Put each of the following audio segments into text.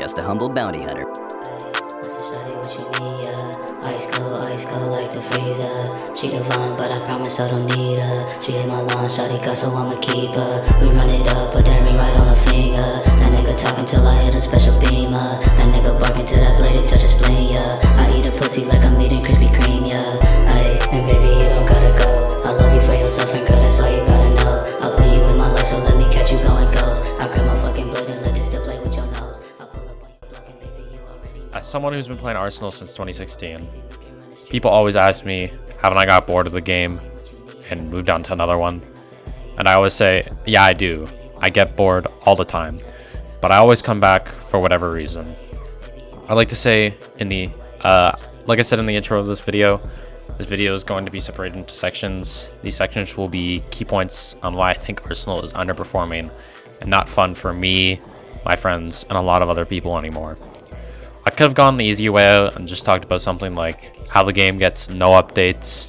just a humble bounty hunter. Ice cold like the freezer. She divine, but I promise I don't need her. She hit my lawn, shawty got, so I'ma keep her. We run it up, put that ring right on her finger. That nigga talking till I hit a special beamer. That nigga barking till that blade touch his spleen, yeah. I eat a pussy like I'm eating Krispy Kreme, yeah. Ay, and baby, you don't gotta go. I love you for your suffering, girl, that's all you gotta know. I'll put you in my life, so let me catch you going ghost. I grab my fucking blade and let it still play with your nose. I'll pull up on your block and baby, you already know. As someone who's been playing Arsenal since 2016, people always ask me, haven't I got bored of the game and moved on to another one? And I always say, yeah, I do. I get bored all the time, but I always come back for whatever reason. I like to say like I said in the intro of this video is going to be separated into sections. These sections will be key points on why I think Arsenal is underperforming and not fun for me, my friends, and a lot of other people anymore. I could have gone the easy way out and just talked about something like how the game gets no updates,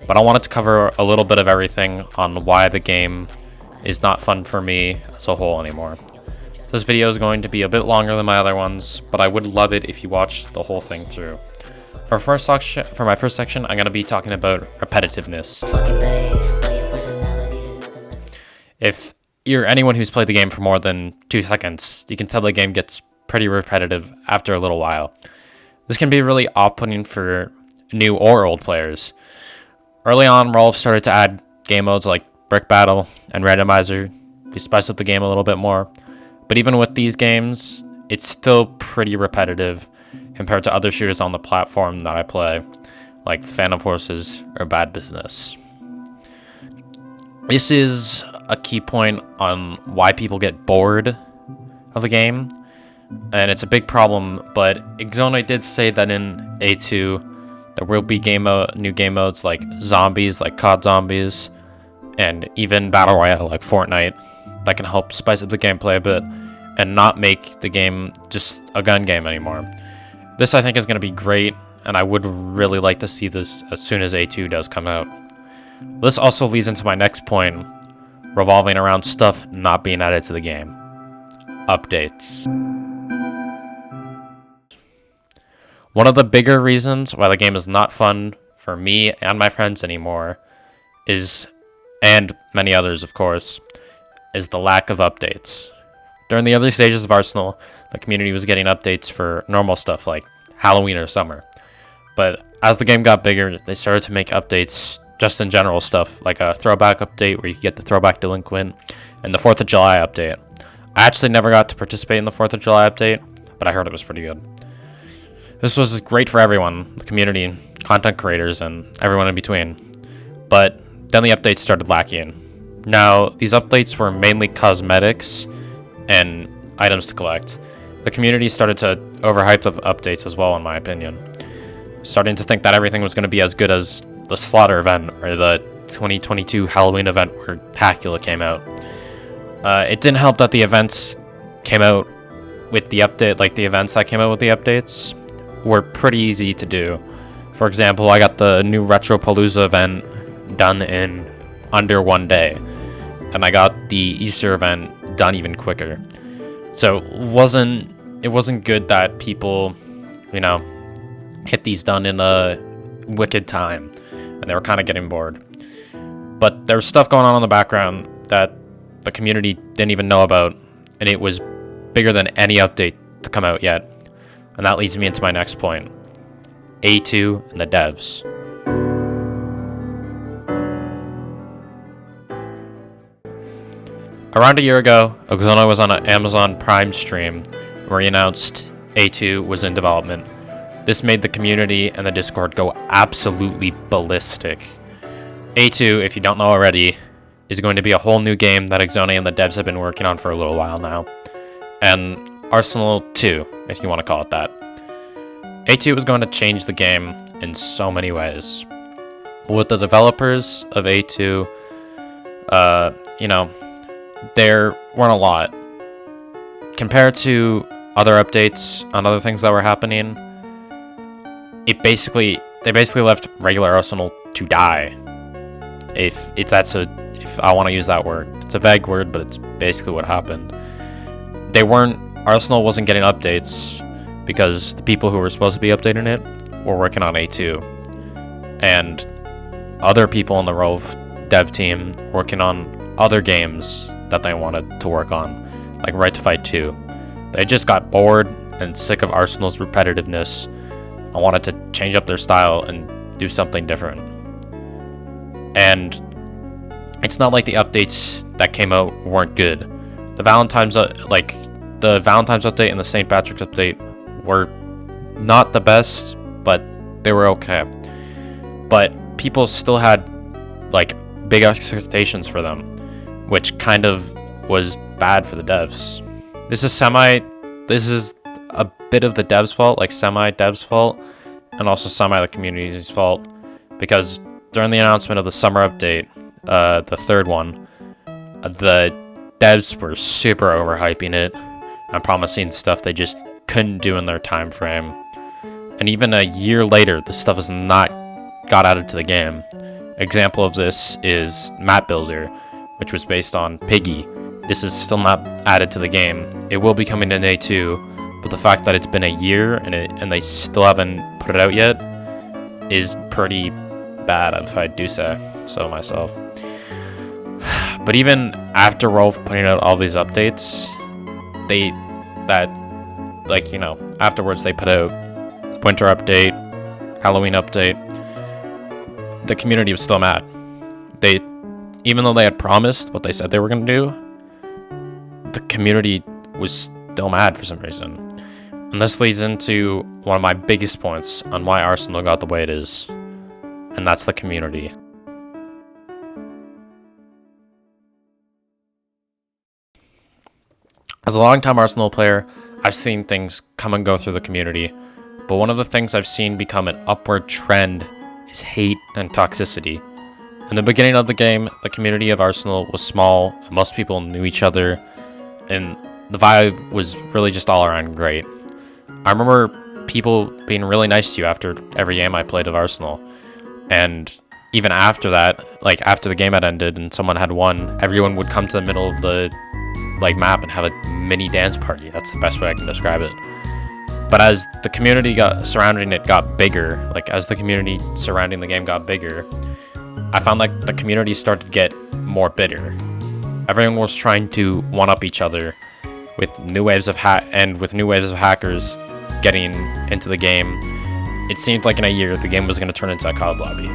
but I wanted to cover a little bit of everything on why the game is not fun for me as a whole anymore. This video is going to be a bit longer than my other ones, but I would love it if you watched the whole thing through. For my first section, I'm going to be talking about repetitiveness. If you're anyone who's played the game for more than 2 seconds, you can tell the game gets pretty repetitive after a little while. This can be really off-putting for new or old players. Early on, Rolf started to add game modes like Brick Battle and Randomizer to spice up the game a little bit more. But even with these games, it's still pretty repetitive compared to other shooters on the platform that I play, like Phantom Forces or Bad Business. This is a key point on why people get bored of the game, and it's a big problem, but Xone did say that in A2 there will be new game modes like zombies, like COD Zombies, and even Battle Royale like Fortnite that can help spice up the gameplay a bit and not make the game just a gun game anymore. This I think is going to be great, and I would really like to see this as soon as A2 does come out. This also leads into my next point, revolving around stuff not being added to the game. Updates. One of the bigger reasons why the game is not fun for me and my friends anymore is, and many others of course, is the lack of updates. During the early stages of Arsenal, the community was getting updates for normal stuff like Halloween or summer. But as the game got bigger, they started to make updates just in general stuff, like a throwback update where you get the throwback delinquent, and the 4th of July update. I actually never got to participate in the 4th of July update, but I heard it was pretty good. This was great for everyone, the community, content creators, and everyone in between. But then the updates started lacking. Now, these updates were mainly cosmetics and items to collect. The community started to overhype the updates as well, in my opinion. Starting to think that everything was going to be as good as the Slaughter event or the 2022 Halloween event where Hackula came out. It didn't help that the events came out with the update, like the events that came out with the updates were pretty easy to do. For example, I got the new Retropalooza event done in under 1 day, and I got the Easter event done even quicker. So it wasn't good that people, hit these done in a wicked time, and they were kind of getting bored. But there was stuff going on in the background that the community didn't even know about, and it was bigger than any update to come out yet. And that leads me into my next point. A2 and the devs. Around a year ago, Xone was on an Amazon Prime stream where he announced A2 was in development. This made the community and the Discord go absolutely ballistic. A2, if you don't know already, is going to be a whole new game that Xone and the devs have been working on for a little while now. And Arsenal 2, if you want to call it that. A2 was going to change the game in so many ways. With the developers of A2, there weren't a lot. Compared to other updates on other things that were happening, they basically left regular Arsenal to die. If I want to use that word. It's a vague word, but it's basically what happened. They weren't Arsenal wasn't getting updates because the people who were supposed to be updating it were working on A2. And other people in the Rove dev team working on other games that they wanted to work on, like Right to Fight 2. They just got bored and sick of Arsenal's repetitiveness and wanted to change up their style and do something different. And it's not like the updates that came out weren't good. The Valentine's update and the St. Patrick's update were not the best, but they were okay. But people still had like big expectations for them, which kind of was bad for the devs. This is a bit of the devs' fault, like semi-devs' fault, and also semi the community's fault, because during the announcement of the summer update, the third one, the devs were super overhyping it and promising stuff they just couldn't do in their time frame. And even a year later, this stuff has not got added to the game. Example of this is Map Builder, which was based on Piggy. This is still not added to the game. It will be coming in A2, but the fact that it's been a year and they still haven't put it out yet is pretty bad, if I do say so myself. But even after Rolf putting out all these updates, afterwards they put out winter update, Halloween update, the community was still mad. Even though they had promised what they said they were going to do, the community was still mad for some reason. And this leads into one of my biggest points on why Arsenal got the way it is, and that's the community. As a long-time Arsenal player, I've seen things come and go through the community, but one of the things I've seen become an upward trend is hate and toxicity. In the beginning of the game, the community of Arsenal was small, and most people knew each other, and the vibe was really just all around great. I remember people being really nice to you after every game I played of Arsenal, and even after that, like after the game had ended and someone had won, everyone would come to the middle of the map and have a mini dance party. That's the best way I can describe it. But as the community surrounding it got bigger, as the community surrounding the game got bigger, I found like the community started to get more bitter. Everyone was trying to one-up each other with new waves of hackers getting into the game. It seemed like in a year the game was going to turn into a COD lobby.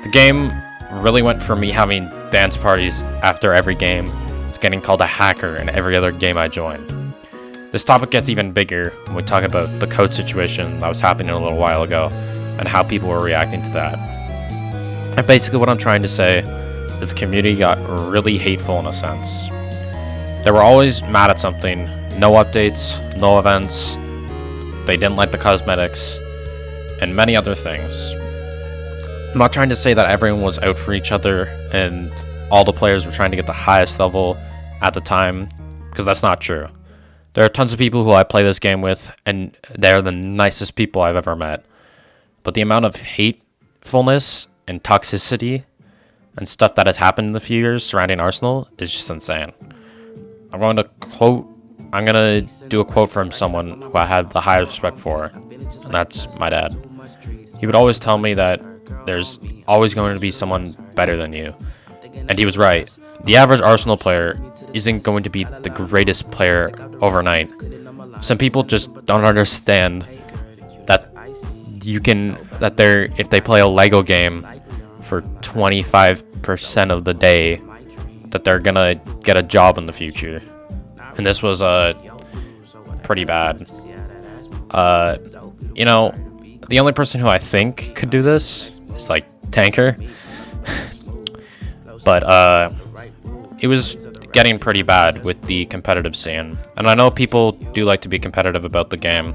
The game really went from me having dance parties after every game to getting called a hacker in every other game I joined. This topic gets even bigger when we talk about the code situation that was happening a little while ago and how people were reacting to that. And basically what I'm trying to say is the community got really hateful in a sense. They were always mad at something, no updates, no events, they didn't like the cosmetics, and many other things. I'm not trying to say that everyone was out for each other and all the players were trying to get the highest level at the time, because that's not true. There are tons of people who I play this game with, and they're the nicest people I've ever met. But the amount of hatefulness and toxicity and stuff that has happened in the few years surrounding Arsenal is just insane. I'm going to do a quote from someone who I had the highest respect for, and that's my dad. He would always tell me that there's always going to be someone better than you. And he was right. The average Arsenal player isn't going to be the greatest player overnight. Some people just don't understand that if they play a Lego game for 25% of the day, that they're gonna get a job in the future. And this was pretty bad. The only person who I think could do this is Tanker. But it was getting pretty bad with the competitive scene. And I know people do like to be competitive about the game.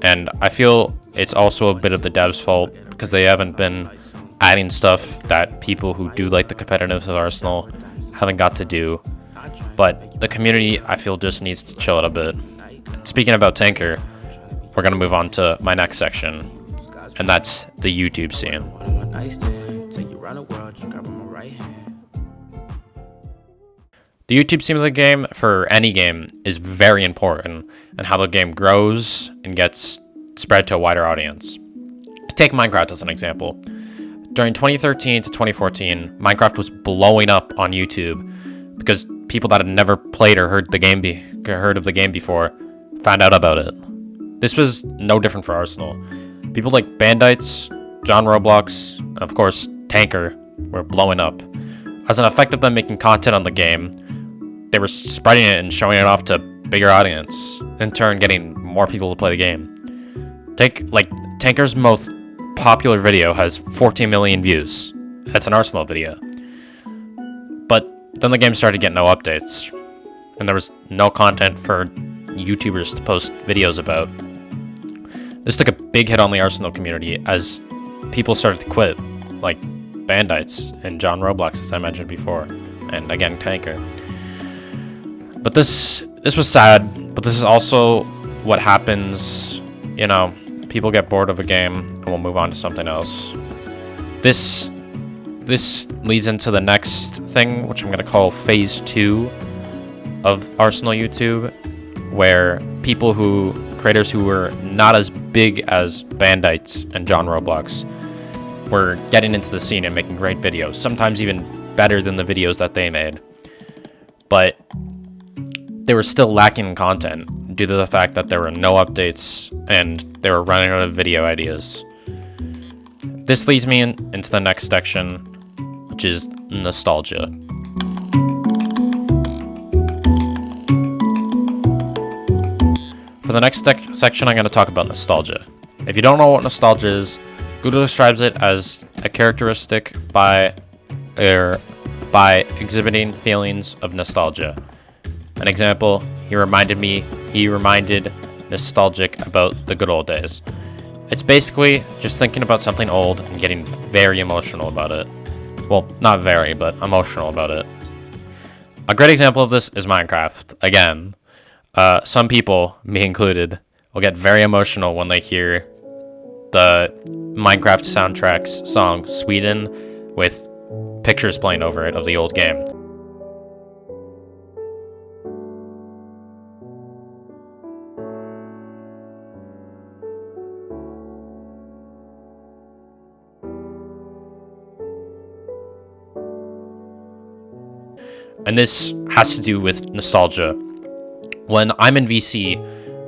And I feel it's also a bit of the devs' fault because they haven't been adding stuff that people who do like the competitiveness of Arsenal haven't got to do. But the community, I feel, just needs to chill it a bit. Speaking about Tanker, we're going to move on to my next section. And that's the YouTube scene. The YouTube scene of the game, for any game, is very important, and how the game grows and gets spread to a wider audience. Take Minecraft as an example. During 2013 to 2014, Minecraft was blowing up on YouTube because people that had never played or heard of the game before found out about it. This was no different for Arsenal. People like Bandites, John Roblox, and of course Tanker were blowing up. As an effect of them making content on the game, they were spreading it and showing it off to a bigger audience, in turn getting more people to play the game. Tanker's most popular video has 14 million views. That's an Arsenal video. But then the game started getting no updates, and there was no content for YouTubers to post videos about. This took a big hit on the Arsenal community as people started to quit, like Bandites and John Roblox, as I mentioned before, and again Tanker. But this was sad, but this is also what happens, people get bored of a game and we'll move on to something else. This leads into the next thing, which I'm going to call phase 2 of Arsenal YouTube, where creators who were not as big as Bandites and John Roblox were getting into the scene and making great videos, sometimes even better than the videos that they made. But they were still lacking in content due to the fact that there were no updates and they were running out of video ideas. This leads me into the next section, which is nostalgia. For the next section, I'm going to talk about nostalgia. If you don't know what nostalgia is, Google describes it as a characteristic by exhibiting feelings of nostalgia. An example, he reminded nostalgic about the good old days. It's basically just thinking about something old and getting very emotional about it. Well, not very, but emotional about it. A great example of this is Minecraft. Again, some people, me included, will get very emotional when they hear the Minecraft soundtrack's song Sweden with pictures playing over it of the old game. And this has to do with nostalgia. When I'm in VC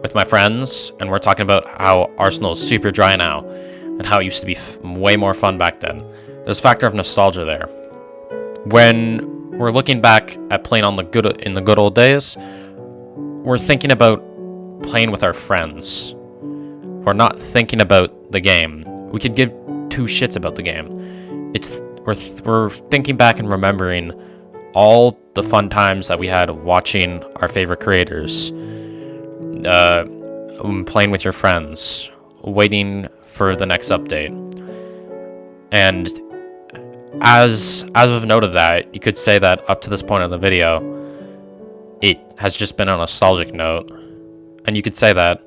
with my friends and we're talking about how Arsenal is super dry now and how it used to be way more fun back then, there's a factor of nostalgia there. When we're looking back at playing in the good old days, we're thinking about playing with our friends. We're not thinking about the game. We could give two shits about the game. We're thinking back and remembering all the fun times that we had watching our favorite creators, playing with your friends, waiting for the next update. And as of note of that, you could say that up to this point in the video, it has just been a nostalgic note. And you could say that,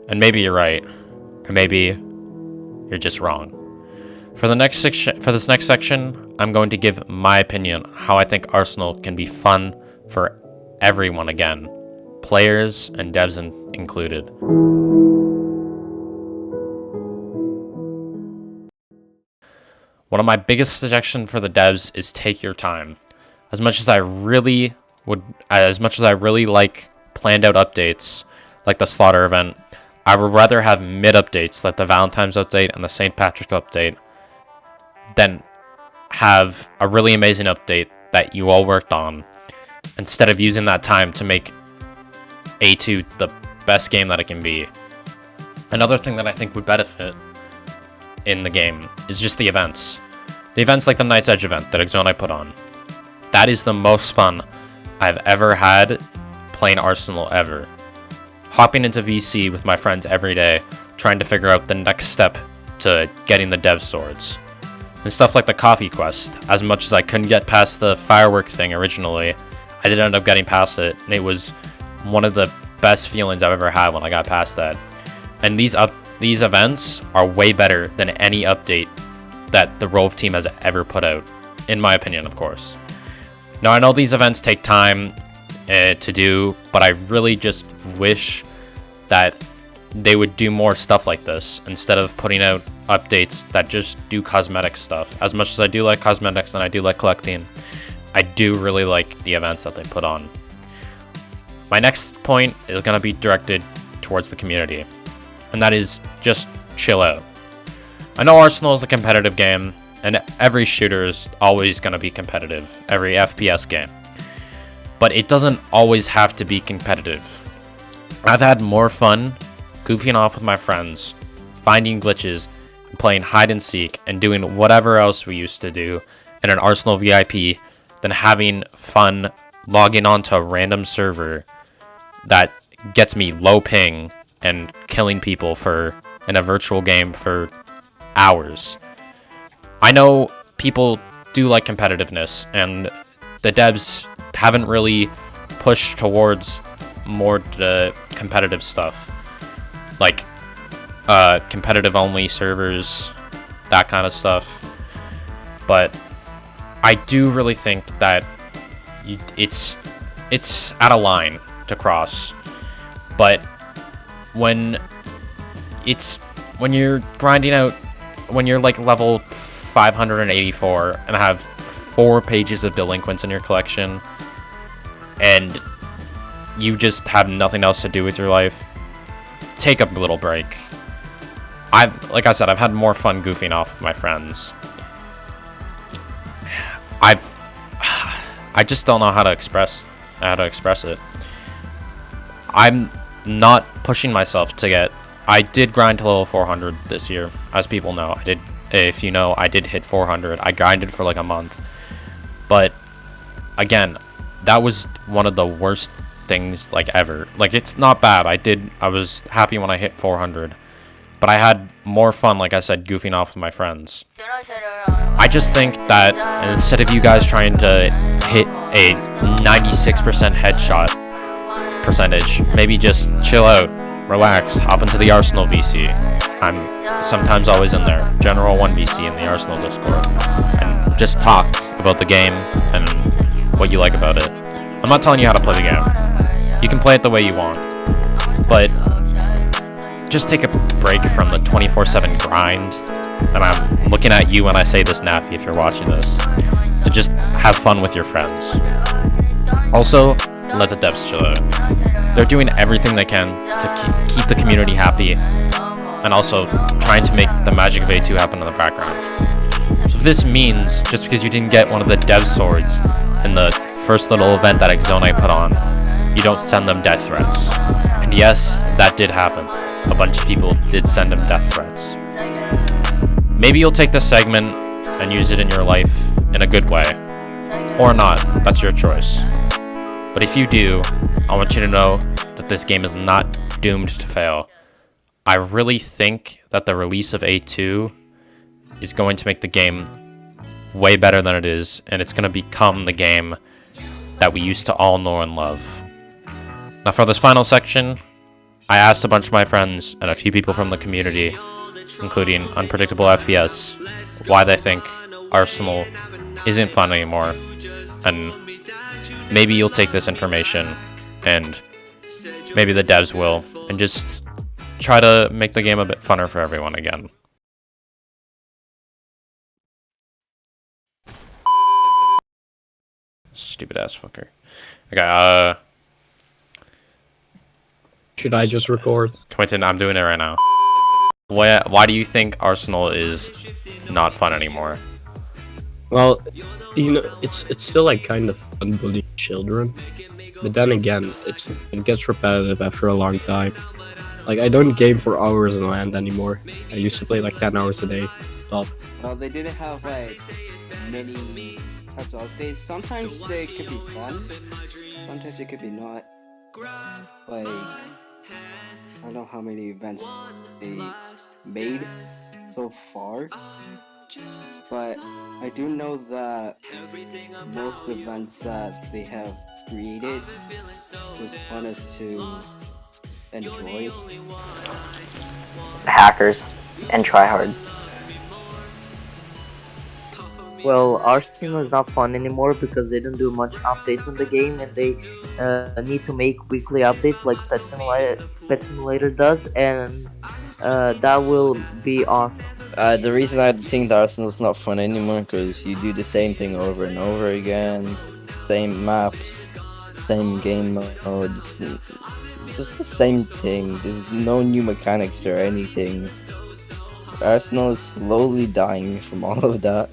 and maybe you're right, or maybe you're just wrong. For this next section, I'm going to give my opinion on how I think Arsenal can be fun for everyone again, players and devs included. One of my biggest suggestions for the devs is take your time. As much as I really like planned out updates like the Slaughter event, I would rather have mid updates like the Valentine's update and the St. Patrick's update than have a really amazing update that you all worked on, instead of using that time to make A2 the best game that it can be. Another thing that I think would benefit in the game is just the events. The events like the Night's Edge event that Exone put on. That is the most fun I've ever had playing Arsenal ever. Hopping into VC with my friends every day, trying to figure out the next step to getting the dev swords. And stuff like the coffee quest. As much as I couldn't get past the firework thing originally, I did end up getting past it, and it was one of the best feelings I've ever had when I got past that. And these events are way better than any update that the Rove team has ever put out, in my opinion, of course. Now, I know these events take time to do, but I really just wish that they would do more stuff like this instead of putting out updates that just do cosmetic stuff. As much as I do like cosmetics and I do like collecting, I do really like the events that they put on. My next point is going to be directed towards the community, and that is just chill out. I know Arsenal is a competitive game, and every shooter is always going to be competitive, every FPS game. But it doesn't always have to be competitive. I've had more fun goofing off with my friends, finding glitches, playing hide and seek, and doing whatever else we used to do in an Arsenal VIP than having fun logging onto a random server that gets me low ping and killing people in a virtual game for hours. I know people do like competitiveness, and the devs haven't really pushed towards more competitive stuff, like competitive only servers, that kind of stuff. But I do really think that it's at a line to cross. But when you're grinding out, when you're like level 584 and have 4 pages of delinquents in your collection and you just have nothing else to do with your life, take a little break. Like I said, I've had more fun goofing off with my friends. I just don't know how to express it. I'm not pushing myself to get. I did grind to level 400 this year, as people know. I did. If you know, I did hit 400. I grinded for like a month, but again, that was one of the worst things like ever. Like, it's not bad. I was happy when I hit 400, but I had more fun, like I said, goofing off with my friends. I just think that instead of you guys trying to hit a 96% headshot percentage, maybe just chill out, relax, hop into the Arsenal VC. I'm sometimes always in there, General 1 VC in the Arsenal Discord, and just talk about the game and what you like about it. I'm not telling you how to play the game. You can play it the way you want, but just take a break from the 24/7 grind. And I'm looking at you when I say this, Naffy, if you're watching this, to just have fun with your friends. Also, let the devs chill out. They're doing everything they can to keep the community happy, and also trying to make the magic of A2 happen in the background. So if this means, just because you didn't get one of the dev swords in the first little event that Exonite put on, you don't send them death threats. And yes, that did happen. A bunch of people did send him death threats. Maybe you'll take this segment and use it in your life in a good way. Or not, that's your choice. But if you do, I want you to know that this game is not doomed to fail. I really think that the release of A2 is going to make the game way better than it is, and it's going to become the game that we used to all know and love. Now for this final section, I asked a bunch of my friends and a few people from the community, including Unpredictable FPS, why they think Arsenal isn't fun anymore. And maybe you'll take this information, and maybe the devs will, and just try to make the game a bit funner for everyone again. Stupid ass fucker. Okay, should I just record? Quentin, I'm doing it right now. Why do you think Arsenal is not fun anymore? Well, you know, it's still like kind of fun bullying children, but then again, it gets repetitive after a long time. Like, I don't game for hours on end anymore. I used to play like 10 hours a day. Top. Well, they didn't have like many types of updates. Sometimes they could be fun, sometimes it could be not. Like, I don't know how many events they made so far, but I do know that most events that they have created just want us to enjoy. Hackers and tryhards. Well, Arsenal is not fun anymore because they don't do much updates in the game, and they need to make weekly updates like Pet Simulator does, and that will be awesome. The reason I think the Arsenal's not fun anymore because you do the same thing over and over again, same maps, same game modes, just the same thing. There's no new mechanics or anything. Arsenal is slowly dying from all of that.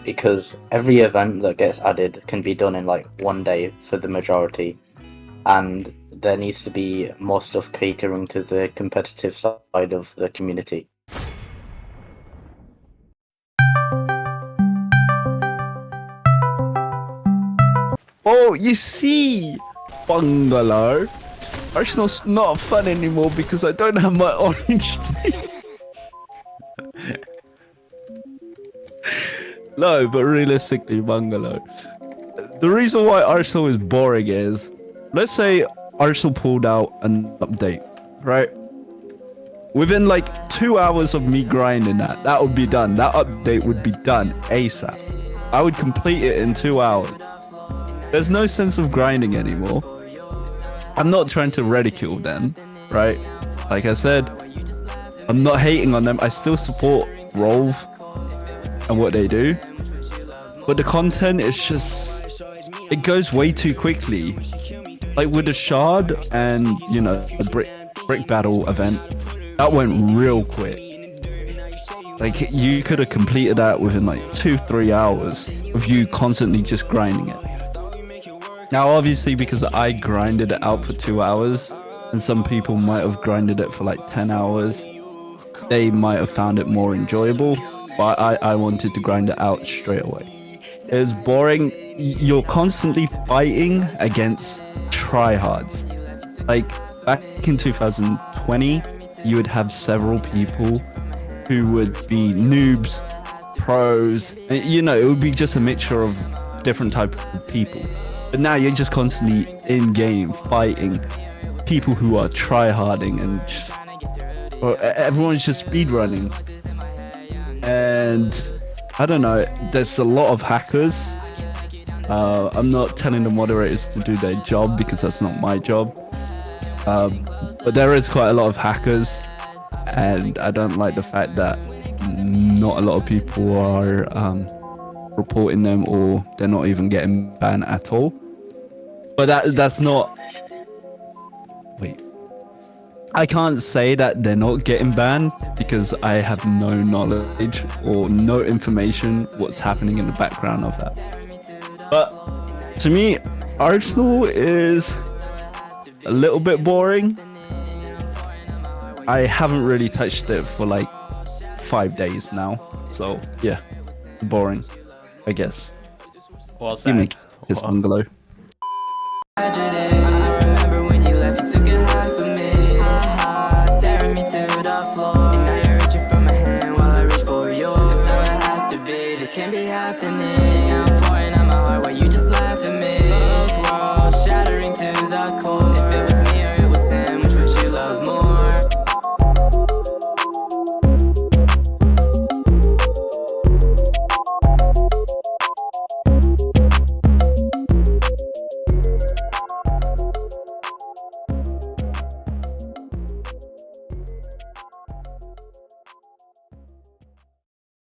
Because every event that gets added can be done in like one day for the majority, and there needs to be more stuff catering to the competitive side of the community. Oh, you see, Bungalow, Arsenal's not fun anymore because I don't have my orange teeth. No, but realistically, Bungalow. The reason why Arsenal is boring is, let's say Arsenal pulled out an update, right? Within like 2 hours of me grinding that would be done. That update would be done ASAP. I would complete it in 2 hours. There's no sense of grinding anymore. I'm not trying to ridicule them, right? Like I said, I'm not hating on them. I still support Rolv and what they do. But the content is just, it goes way too quickly. Like with the Shard and, you know, the brick battle event, that went real quick. Like you could have completed that within like 2-3 hours of you constantly just grinding it. Now obviously because I grinded it out for 2 hours and some people might have grinded it for like 10 hours, they might have found it more enjoyable, but I wanted to grind it out straight away. It was boring. You're constantly fighting against tryhards. Like back in 2020, you would have several people who would be noobs, pros, you know, it would be just a mixture of different types of people. But now you're just constantly in game fighting people who are tryharding and just, or everyone's just speedrunning. And I don't know, there's a lot of hackers. I'm not telling the moderators to do their job because that's not my job. But there is quite a lot of hackers, and I don't like the fact that not a lot of people are reporting them, or they're not even getting banned at all. But that's not... Wait. I can't say that they're not getting banned because I have no knowledge or no information what's happening in the background of that. But to me, Arsenal is a little bit boring. I haven't really touched it for like 5 days now. So yeah, boring, I guess. Well You make said. this bungalow. I remember when you left, you took it hard for me. Tearing me to the floor. And now you're reaching for my hand while I reach for yours. So it has to be, this can't be happening.